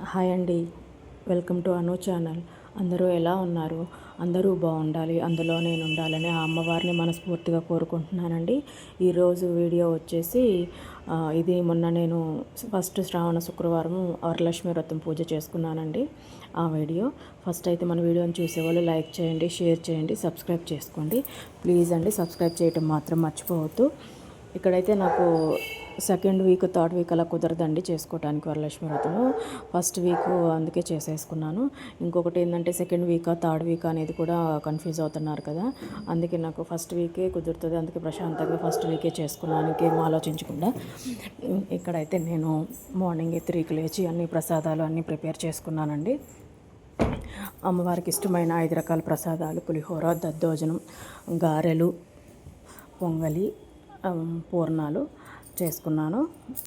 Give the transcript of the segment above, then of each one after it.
Hi అండి, welcome to Anu channel. అందరూ ఎలా ఉన్నారు? అందరూ బాగుండాలి, అందులో నేను ఉండాలని ఆ అమ్మవారిని మనస్ఫూర్తిగా కోరుకుంటున్నానండి. ఈరోజు వీడియో వచ్చేసి ఇది మొన్న నేను ఫస్ట్ శ్రావణ శుక్రవారం వరలక్ష్మి వ్రతం పూజ చేసుకున్నానండి. ఆ వీడియో ఫస్ట్ అయితే మన వీడియోని చూసేవాళ్ళు లైక్ చేయండి, షేర్ చేయండి, సబ్స్క్రైబ్ చేసుకోండి ప్లీజ్ అండి. సబ్స్క్రైబ్ చేయటం మాత్రం మర్చిపోవద్దు. ఇక్కడైతే నాకు సెకండ్ వీక్ థర్డ్ వీక్ అలా కుదరదండి చేసుకోవడానికి వరలక్ష్మి వ్రతము. ఫస్ట్ వీక్ అందుకే చేసేసుకున్నాను. ఇంకొకటి ఏంటంటే సెకండ్ వీక్ థర్డ్ వీక్ అనేది కూడా కన్ఫ్యూజ్ అవుతున్నారు కదా, అందుకే నాకు ఫస్ట్ వీకే కుదురుతుంది. అందుకే ప్రశాంతంగా ఫస్ట్ వీకే చేసుకున్నాను, ఇంకేం ఆలోచించకుండా. ఇక్కడైతే నేను మార్నింగ్ 3కి లేచి అన్ని ప్రసాదాలు అన్నీ ప్రిపేర్ చేసుకున్నానండి. అమ్మవారికి ఇష్టమైన 5 రకాల ప్రసాదాలు, పులిహోర, దద్దోజనం, గారెలు, పొంగలి, పూర్ణాలు చేసుకున్నాను.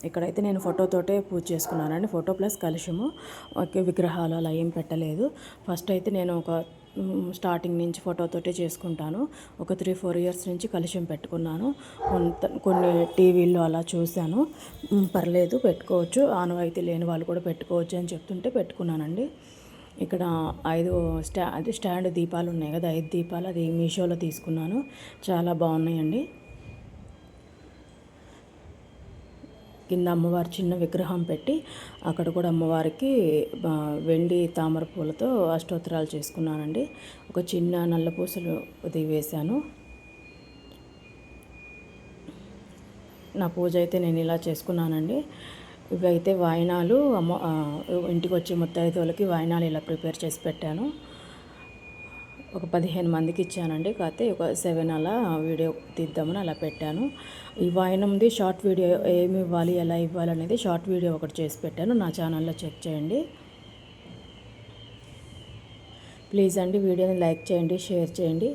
ఇక్కడైతే నేను ఫోటోతోటే పూజ చేసుకున్నానండి. ఫోటో ప్లస్ కలశము, ఓకే, విగ్రహాలు అలా ఏం పెట్టలేదు. ఫస్ట్ అయితే నేను స్టార్టింగ్ నుంచి ఫోటోతోటే చేసుకుంటాను. ఒక 3-4 ఇయర్స్ నుంచి కలశం పెట్టుకున్నాను. కొన్ని టీవీల్లో అలా చూశాను, పర్లేదు పెట్టుకోవచ్చు, ఆనవాయితీ లేని వాళ్ళు కూడా పెట్టుకోవచ్చు అని చెప్తుంటే పెట్టుకున్నానండి. ఇక్కడ 5 స్టాండ్ దీపాలు ఉన్నాయి కదా, 5 దీపాలు అది మీషోలో తీసుకున్నాను. చాలా బాగున్నాయండి. కింద అమ్మవారి చిన్న విగ్రహం పెట్టి అక్కడ కూడా అమ్మవారికి వెండి తామర పూలతో అష్టోత్తరాలు చేసుకున్నానండి. ఒక చిన్న నల్ల పూసలు అది వేశాను. నా పూజ అయితే నేను ఇలా చేసుకున్నానండి. ఇవైతే వాయినాలు ఇంటికి వచ్చే ముత్తైదువులకి వాయినాలు ఇలా ప్రిపేర్ చేసి పెట్టాను. ఒక 15 మందికి ఇచ్చానండి. కాకపోతే ఒక 7 అలా వీడియో తీద్దామని అలా పెట్టాను. ఈ వాయినంది షార్ట్ వీడియో ఏమి ఇవ్వాలి, ఎలా ఇవ్వాలి అనేది షార్ట్ వీడియో ఒకటి చేసి పెట్టాను, నా ఛానల్లో చెక్ చేయండి ప్లీజ్ అండి. వీడియోని లైక్ చేయండి, షేర్ చేయండి,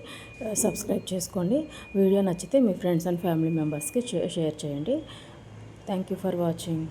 సబ్స్క్రైబ్ చేసుకోండి. వీడియో నచ్చితే మీ ఫ్రెండ్స్ అండ్ ఫ్యామిలీ మెంబర్స్కి షేర్ చేయండి. Thank you for watching.